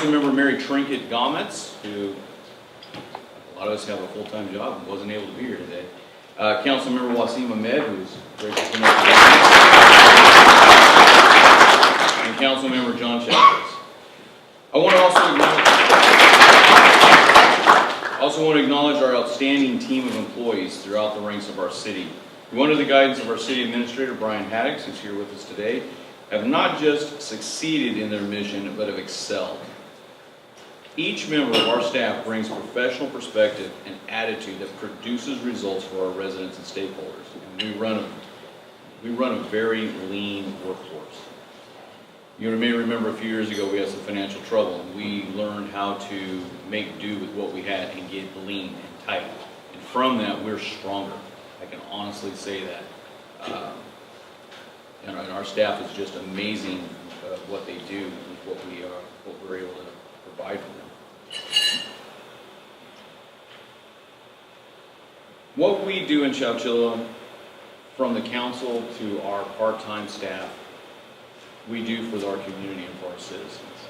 Councilmember Mary Trinket Gometz, who a lot of us have a full-time job and wasn't able to be here today. Councilmember Wasim Ahmed, who's gracious enough to be here. And Councilmember John Chowchilla. I want to acknowledge our outstanding team of employees throughout the ranks of our city, who under the guidance of our city administrator, Brian Haddix, who's here with us today, have not just succeeded in their mission, but have excelled. Each member of our staff brings professional perspective and attitude that produces results for our residents and stakeholders. And we run a very lean workforce. You may remember a few years ago we had some financial trouble, and we learned how to make do with what we had and get lean and tight. And from that, we're stronger. I can honestly say that. And our staff is just amazing what they do and what we're able to provide for them. What we do in Chowchilla, from the council to our part-time staff, we do for our community and for our citizens.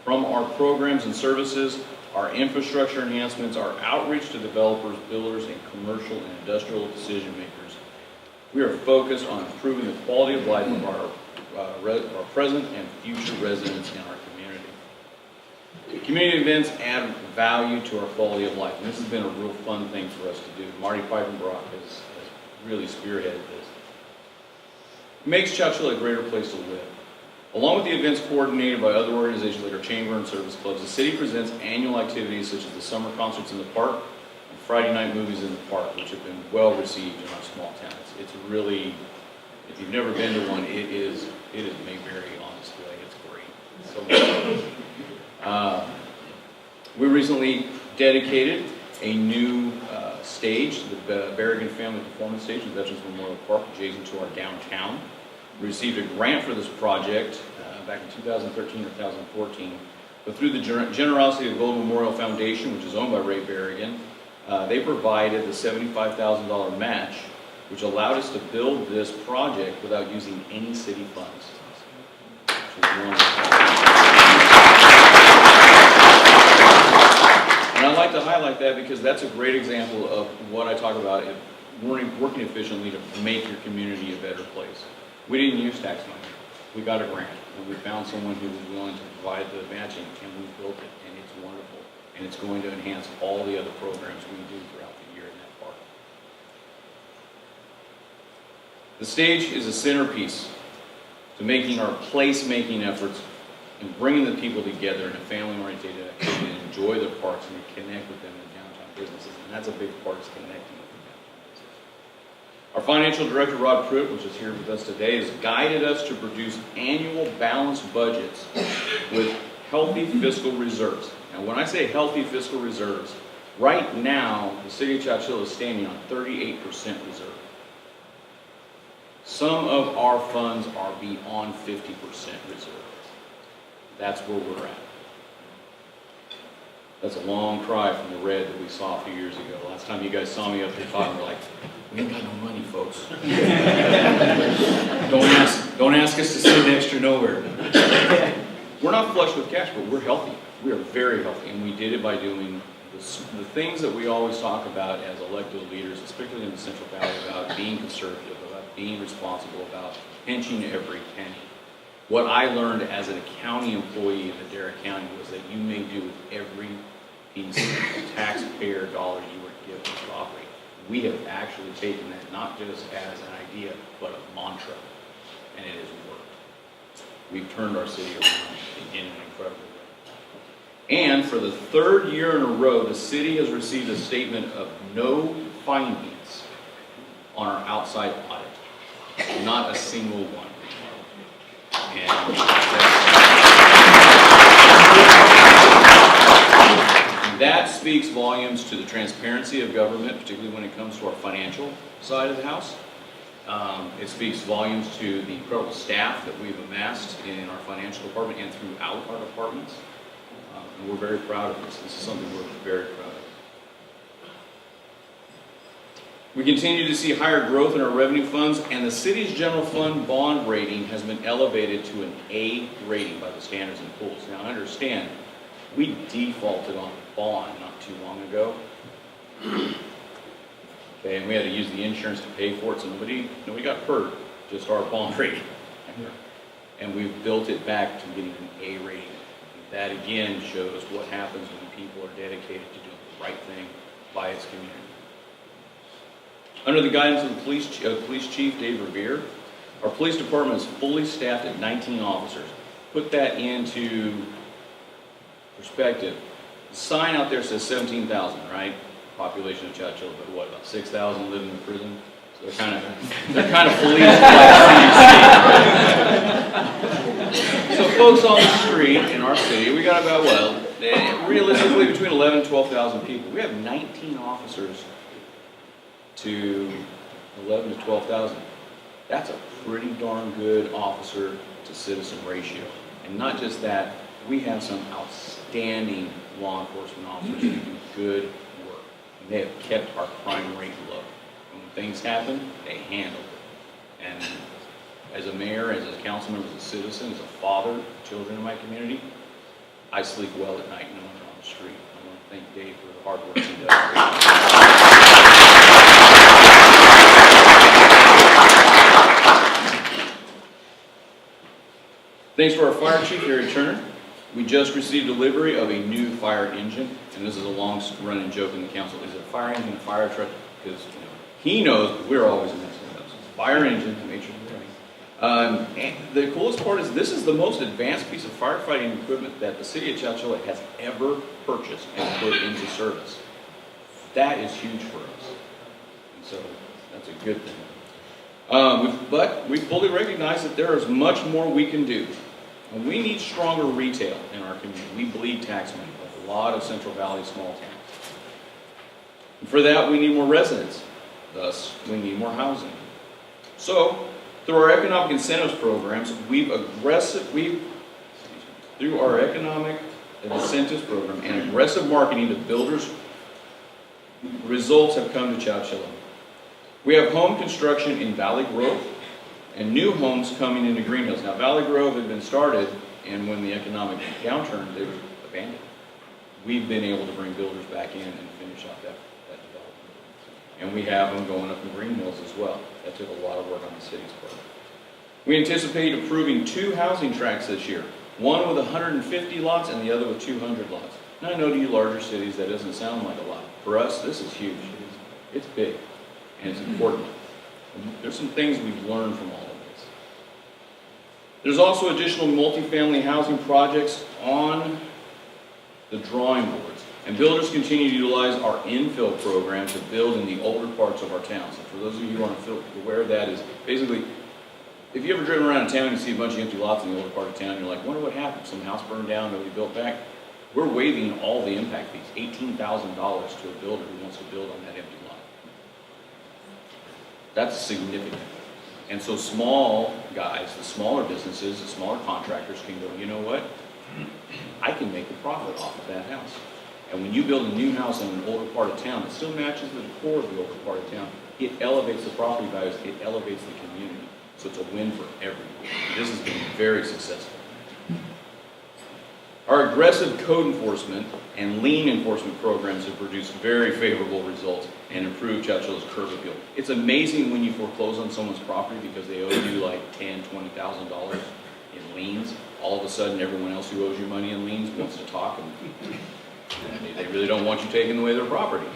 From our programs and services, our infrastructure enhancements, our outreach to developers, builders, and commercial and industrial decision makers, we are focused on improving the quality of life of our present and future residents in our community. Community events add value to our quality of life, and this has been a real fun thing for us to do. Marty Pfeifenbrock has really spearheaded this. It makes Chowchilla a greater place to live. Along with the events coordinated by other organizations like our chamber and service clubs, the city presents annual activities such as the summer concerts in the park and Friday night movies in the park, which have been well received in our small towns. It's really, if you've never been to one, it is Mayberry, honestly. It's great. It's so much fun. We recently dedicated a new stage, the Berrigan Family Performance Stage in Veterans Memorial Park, adjacent to our downtown. We received a grant for this project back in 2013 or 2014, but through the generosity of Golden Memorial Foundation, which is owned by Ray Berrigan, they provided the $75,000 match, which allowed us to build this project without using any city funds. Which is wonderful. And I'd like to highlight that because that's a great example of what I talk about, working efficiently to make your community a better place. We didn't use tax money. We got a grant, and we found someone who was willing to provide the matching, and we built it, and it's wonderful. And it's going to enhance all the other programs we do throughout the year in that park. The stage is a centerpiece to making our place-making efforts and bringing the people together in a family-oriented activity and enjoy their parks and to connect with them in downtown businesses. And that's a big part, is connecting with them downtown businesses. Our financial director, Rod Pruitt, which is here with us today, has guided us to produce annual balanced budgets with healthy fiscal reserves. Now, when I say healthy fiscal reserves, right now, the city of Chowchilla is standing on 38% reserve. Some of our funds are beyond 50% reserve. That's where we're at. That's a long cry from the red that we saw a few years ago. Last time you guys saw me up here talking, we're like, we ain't got no money, folks. Don't ask us to send extra nowhere. We're not flush with cash, but we're healthy. We are very healthy, and we did it by doing the things that we always talk about as elected leaders, especially in the Central Valley, about being conservative, about being responsible, about pinching every penny. What I learned as a county employee in Madera County was that you may do with every piece of taxpayer dollar you were given to operate. We have actually taken that not just as an idea, but a mantra, and it has worked. We've turned our city around in an incredible way. And for the third year in a row, the city has received a statement of no findings on our outside audit. Not a single one. And that speaks volumes to the transparency of government, particularly when it comes to our financial side of the house. It speaks volumes to the incredible staff that we've amassed in our financial department and throughout our departments. And we're very proud of this. This is something we're very proud of. We continue to see higher growth in our revenue funds, and the city's general fund bond rating has been elevated to an A rating by the Standards and Poor's. Now, understand, we defaulted on the bond not too long ago. Okay, and we had to use the insurance to pay for it, so nobody got hurt, just our bond rating. And we've built it back to getting an A rating. And that again shows what happens when people are dedicated to doing the right thing by its community. Under the guidance of the police chief, Dave Revere, our police department is fully staffed at 19 officers. Put that into perspective. The sign out there says 17,000, right? Population of Chowchilla, but what, about 6,000 live in the prison? So they're kind of policed by the city. So folks on the street in our city, we got about, realistically between 11 and 12,000 people. We have 19 officers to 11 to 12,000. That's a pretty darn good officer to citizen ratio. And not just that, we have some outstanding law enforcement officers who do good work. And they have kept our crime rate low. And when things happen, they handle it. And as a mayor, as a council member, as a citizen, as a father of children in my community, I sleep well at night knowing they're on the street. I want to thank Dave for the hard work he does. Thanks to our fire chief, Harry Turner. We just received delivery of a new fire engine, and this is a long-running joke in the council. Is it a fire engine, a fire truck? Because he knows, but we're always messing it up. So fire engine to make sure we're running. And the coolest part is this is the most advanced piece of firefighting equipment that the city of Chowchilla has ever purchased and put into service. That is huge for us. And so that's a good thing. But we fully recognize that there is much more we can do. And we need stronger retail in our community. We bleed tax money, like a lot of Central Valley small towns. And for that, we need more residents. Thus, we need more housing. So, through our economic incentives programs, through our economic incentives program and aggressive marketing to builders, results have come to Chowchilla. We have home construction in Valley Grove and new homes coming into Green Hills. Now, Valley Grove had been started, and when the economic downturn, they were abandoned. We've been able to bring builders back in and finish out that development. And we have them going up in Green Hills as well. That took a lot of work on the city's part. We anticipate approving 2 housing tracts this year, one with 150 lots and the other with 200 lots. Now, I know to you larger cities that doesn't sound like a lot. For us, this is huge. It's big, and it's important. There's some things we've learned from all of this. There's also additional multifamily housing projects on the drawing boards. And builders continue to utilize our infill program to build in the older parts of our towns. And for those of you who aren't aware of that, is basically, if you ever driven around town and you see a bunch of empty lots in the older part of town, you're like, wonder what happened? Some house burned down, nobody built back. We're waiving all the impact fees, $18,000 to a builder who wants to build on that empty lot. That's significant. And so small guys, the smaller businesses, the smaller contractors can go, you know what? I can make a profit off of that house. And when you build a new house in an older part of town that still matches the decor of the older part of town, it elevates the property values, it elevates the community. So it's a win for everyone. This has been very successful. Our aggressive code enforcement and lien enforcement programs have produced very favorable results and improved Chowchilla's curb appeal. It's amazing when you foreclose on someone's property because they owe you like $10,000, $20,000 in liens. All of a sudden, everyone else who owes you money in liens wants to talk, and they really don't want you taking away their property.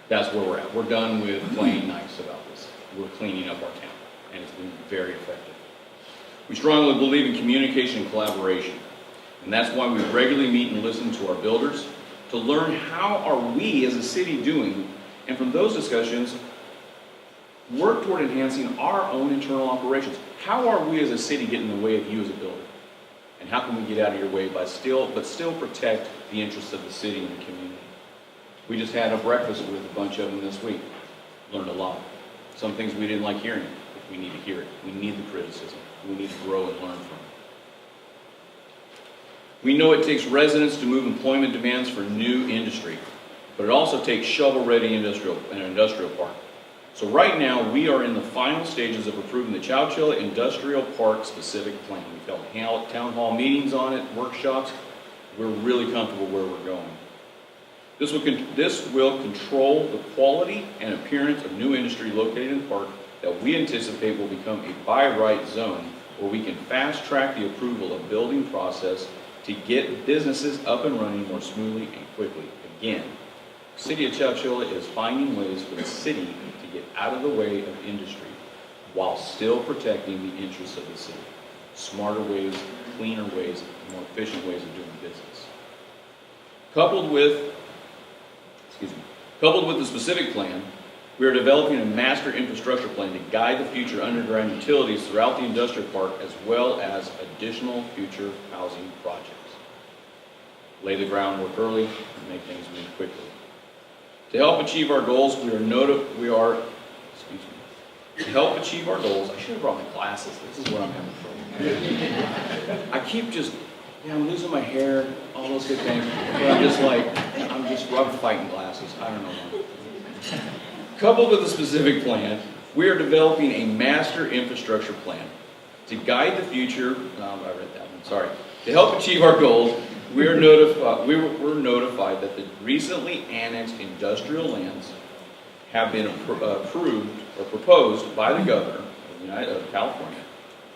That's where we're at. We're done with playing nice about this. We're cleaning up our town, and it's been very effective. We strongly believe in communication and collaboration. And that's why we regularly meet and listen to our builders to learn how are we as a city doing, and from those discussions, work toward enhancing our own internal operations. How are we as a city getting in the way of you as a builder? And how can we get out of your way but still protect the interests of the city and the community? We just had a breakfast with a bunch of them this week. Learned a lot. Some things we didn't like hearing, but we need to hear it. We need the criticism. We need to grow and learn from it. We know it takes residents to move employment demands for new industry. but it also takes shovel-ready an industrial park. So right now, we are in the final stages of approving the Chowchilla Industrial Park specific plan. We've held town hall meetings on it, workshops. We're really comfortable where we're going. This will control the quality and appearance of new industry located in the park that we anticipate will become a by-right zone where we can fast-track the approval of building process to get businesses up and running more smoothly and quickly. Again, the City of Chowchilla is finding ways for the city to get out of the way of industry while still protecting the interests of the city. Smarter ways, cleaner ways, more efficient ways of doing business. Coupled with the specific plan, we are developing a master infrastructure plan to guide the future underground utilities throughout the industrial park as well as additional future housing projects. Lay the groundwork early and make things move quickly. To help achieve our goals, to help achieve our goals, I should have brought my glasses. This is what I'm having trouble. I keep I'm losing my hair, all those good things, but I'm fighting glasses. I don't know why. Coupled with the specific plan, we are developing a master infrastructure plan to guide the future. I read that one. Sorry. To help achieve our goals, we're notified that the recently annexed industrial lands have been approved or proposed by the governor of California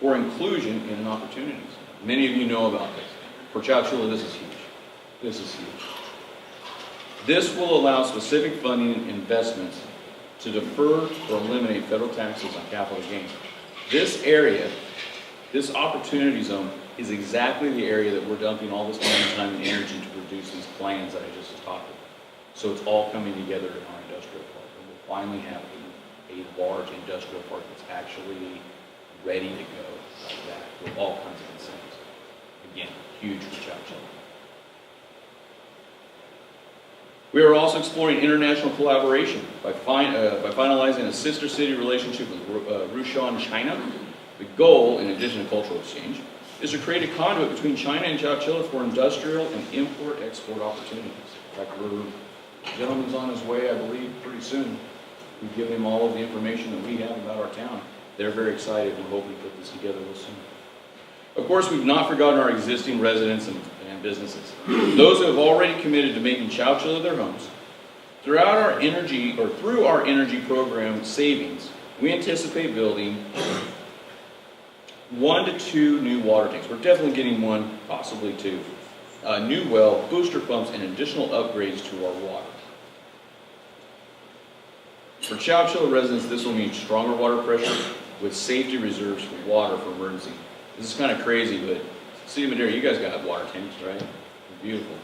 for inclusion in opportunities. Many of you know about this. For Chowchilla, this is huge. This is huge. This will allow specific funding and investments to defer or eliminate federal taxes on capital gains. This area, this opportunity zone, is exactly the area that we're dumping all this money, time, and energy to produce these plans that I just talked about. So it's all coming together in our industrial park. And we'll finally have a large industrial park that's actually ready to go like that with all kinds of incentives. Again, huge for Chowchilla. We are also exploring international collaboration by finalizing a sister city relationship with Luncheon, China. The goal, in addition to cultural exchange, is to create a conduit between China and Chowchilla for industrial and import-export opportunities. In fact, the gentleman's on his way, I believe, pretty soon. We've given him all of the information that we have about our town. They're very excited. We're hoping to put this together real soon. Of course, we've not forgotten our existing residents and businesses. Those who have already committed to making Chowchilla their homes. Through our energy program savings, we anticipate building 1 to 2 new water tanks. We're definitely getting 1, possibly 2. New well, booster pumps, and additional upgrades to our water. For Chowchilla residents, this will mean stronger water pressure with safety reserves for water for emergency. This is kind of crazy, but City of Madera, you guys got water tanks, right? They're beautiful.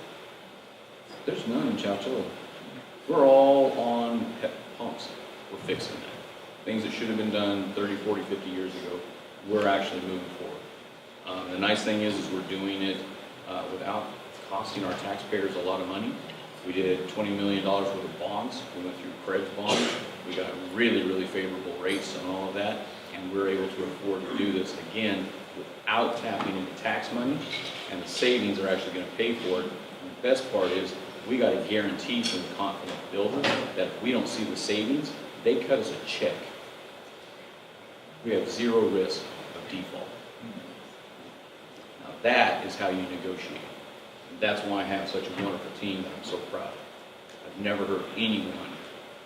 There's none in Chowchilla. We're all on pumps. We're fixing that. Things that should have been done 30, 40, 50 years ago, we're actually moving forward. The nice thing is we're doing it without costing our taxpayers a lot of money. We did $20 million worth of bonds. We went through Craig's bonds. We got really, really favorable rates on all of that, and we're able to afford to do this again without tapping into tax money, and the savings are actually going to pay for it. And the best part is we got a guarantee from the builder that if we don't see the savings, they cut us a check. We have 0 risk of default. Now that is how you negotiate. And that's why I have such a wonderful team that I'm so proud of. I've never heard anyone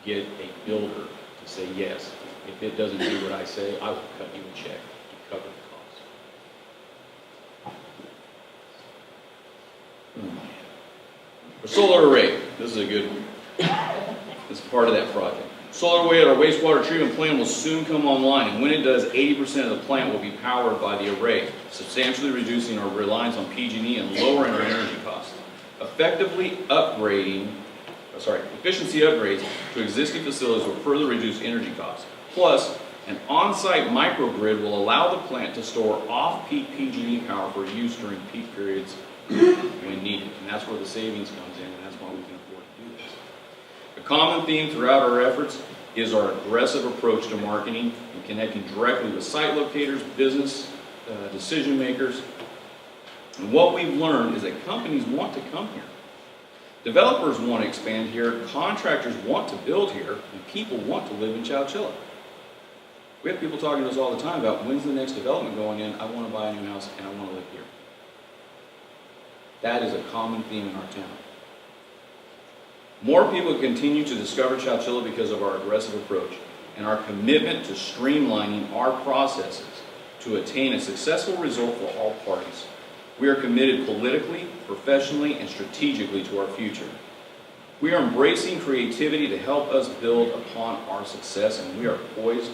get a builder to say, yes, if it doesn't do what I say, I will cut you a check to cover the cost. A solar array. This is a good one. This is part of that project. Solar array at our wastewater treatment plant will soon come online, and when it does, 80% of the plant will be powered by the array, substantially reducing our reliance on PG&E and lowering our energy costs. Efficiency upgrades to existing facilities will further reduce energy costs. Plus, an on-site microgrid will allow the plant to store off-peak PG&E power for use during peak periods when needed. And that's where the savings comes in, and that's why we can afford to do this. A common theme throughout our efforts is our aggressive approach to marketing and connecting directly with site locators, business decision makers. And what we've learned is that companies want to come here. Developers want to expand here, contractors want to build here, and people want to live in Chowchilla. We have people talking to us all the time about when's the next development going in, I want to buy a new house and I want to live here. That is a common theme in our town. More people continue to discover Chowchilla because of our aggressive approach and our commitment to streamlining our processes to attain a successful result for all parties. We are committed politically, professionally, and strategically to our future. We are embracing creativity to help us build upon our success, and we are poised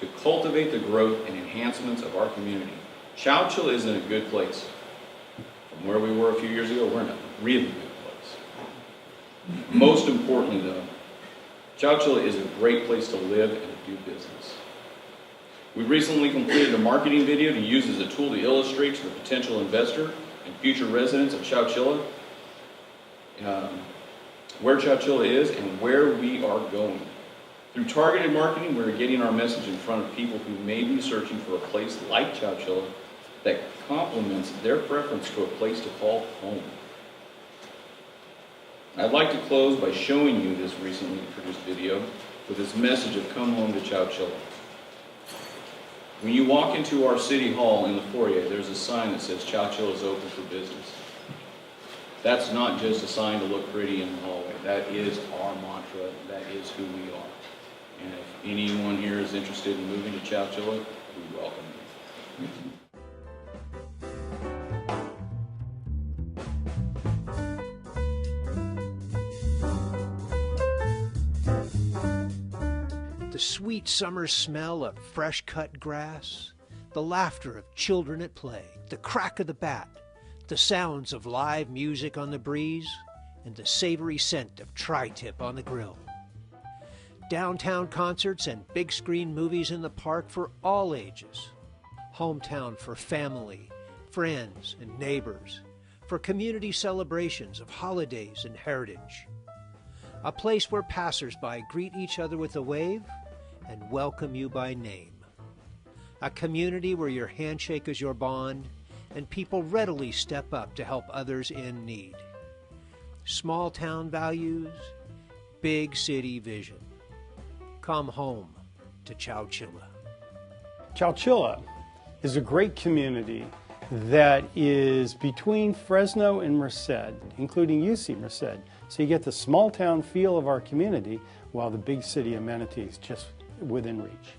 to cultivate the growth and enhancements of our community. Chowchilla is in a good place. From where we were a few years ago, we're in a really good place. Most importantly, though, Chowchilla is a great place to live and to do business. We recently completed a marketing video to use as a tool to illustrate to the potential investor and future residents of Chowchilla where Chowchilla is and where we are going. Through targeted marketing, we're getting our message in front of people who may be searching for a place like Chowchilla that complements their preference to a place to call home. I'd like to close by showing you this recently produced video with this message of come home to Chowchilla. When you walk into our city hall in the foyer, there's a sign that says Chowchilla is open for business. That's not just a sign to look pretty in the hallway. That is our mantra. That is who we are. And if anyone here is interested in moving to Chowchilla, we welcome you. The sweet summer smell of fresh-cut grass, the laughter of children at play, the crack of the bat, the sounds of live music on the breeze, and the savory scent of tri-tip on the grill. Downtown concerts and big-screen movies in the park for all ages. Hometown for family, friends, and neighbors, for community celebrations of holidays and heritage. A place where passers-by greet each other with a wave and welcome you by name. A community where your handshake is your bond and people readily step up to help others in need. Small town values, big city vision. Come home to Chowchilla. Chowchilla is a great community that is between Fresno and Merced, including UC Merced. So you get the small town feel of our community while the big city amenities just within reach.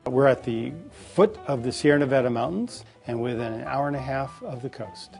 We're at the foot of the Sierra Nevada mountains and within an hour and a half of the coast.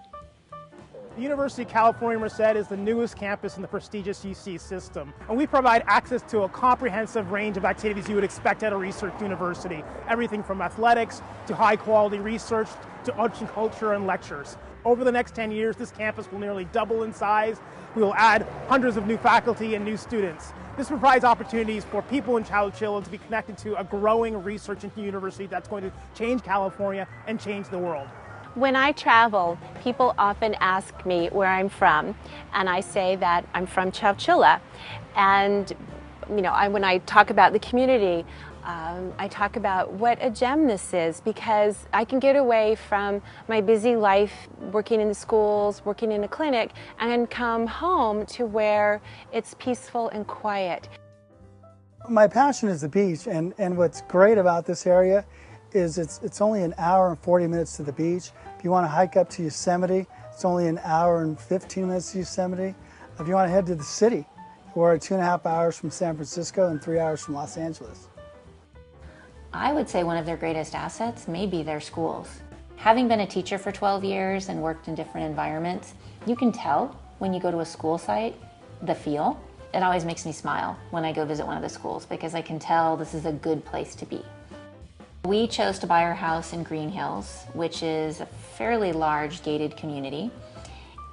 The University of California, Merced is the newest campus in the prestigious UC system, and we provide access to a comprehensive range of activities you would expect at a research university. Everything from athletics to high-quality research to arts and culture and lectures. Over the next 10 years, this campus will nearly double in size. We will add hundreds of new faculty and new students. This provides opportunities for people in Chowchilla to be connected to a growing research university that's going to change California and change the world. When I travel, people often ask me where I'm from, and I say that I'm from Chowchilla. And when I talk about the community, I talk about what a gem this is, because I can get away from my busy life working in the schools, working in a clinic, and come home to where it's peaceful and quiet. My passion is the beach, and what's great about this area is it's only an hour and 40 minutes to the beach. If you want to hike up to Yosemite, it's only an hour and 15 minutes to Yosemite. If you want to head to the city, we're 2.5 hours from San Francisco and 3 hours from Los Angeles. I would say one of their greatest assets may be their schools. Having been a teacher for 12 years and worked in different environments, you can tell when you go to a school site, the feel. It always makes me smile when I go visit one of the schools because I can tell this is a good place to be. We chose to buy our house in Green Hills, which is a fairly large gated community,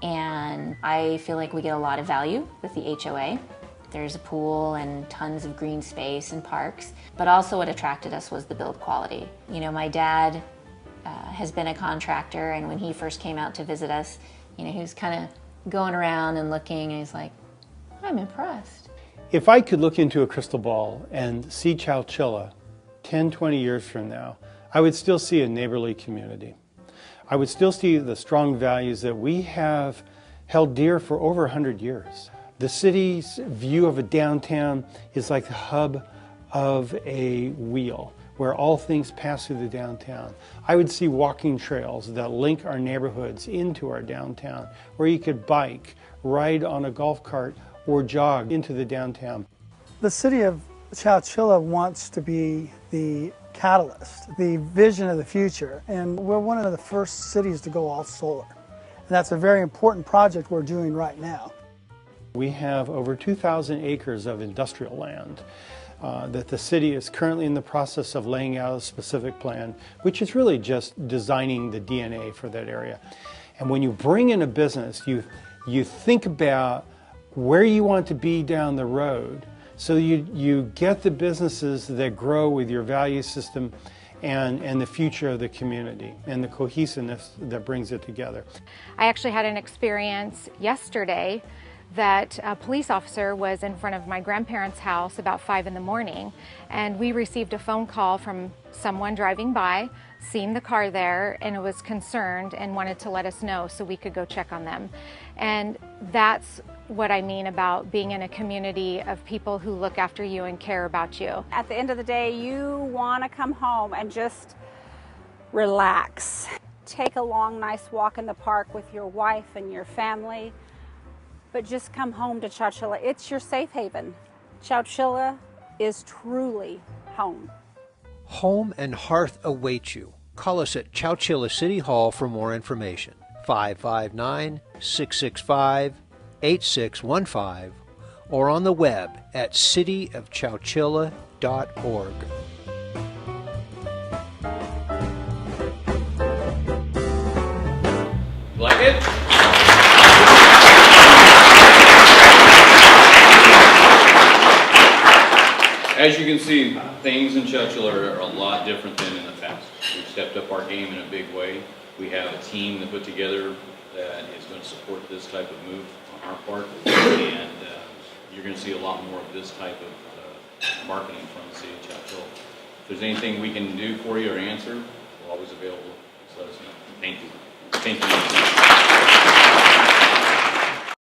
and I feel like we get a lot of value with the HOA. There's a pool and tons of green space and parks, but also what attracted us was the build quality. My dad has been a contractor, and when he first came out to visit us, he was kind of going around and looking, and he's like, I'm impressed. If I could look into a crystal ball and see Chowchilla 10, 20 years from now, I would still see a neighborly community. I would still see the strong values that we have held dear for over 100 years. The city's view of a downtown is like the hub of a wheel, where all things pass through the downtown. I would see walking trails that link our neighborhoods into our downtown, where you could bike, ride on a golf cart, or jog into the downtown. The city of Chowchilla wants to be the catalyst, the vision of the future, and we're one of the first cities to go all solar. And that's a very important project we're doing right now. We have over 2,000 acres of industrial land that the city is currently in the process of laying out a specific plan, which is really just designing the DNA for that area. And when you bring in a business, you think about where you want to be down the road. So you get the businesses that grow with your value system and the future of the community and the cohesiveness that brings it together. I actually had an experience yesterday that a police officer was in front of my grandparents' house about 5 in the morning, and we received a phone call from someone driving by, seen the car there, and was concerned and wanted to let us know so we could go check on them. And that's what I mean about being in a community of people who look after you and care about you. At the end of the day, you want to come home and just relax. Take a long, nice walk in the park with your wife and your family, but just come home to Chowchilla. It's your safe haven. Chowchilla is truly home. Home and hearth await you. Call us at Chowchilla City Hall for more information. 559-665-8615 or on the web at cityofchowchilla.org. Like it? As you can see, things in Chowchilla are a lot different than in the past. We've stepped up our game in a big way. We have a team that put together that is going to support this type of move on our part, and you're going to see a lot more of this type of marketing from the city of Chowchilla. If there's anything we can do for you or answer, we're always available. Just let us know. Thank you. Thank you.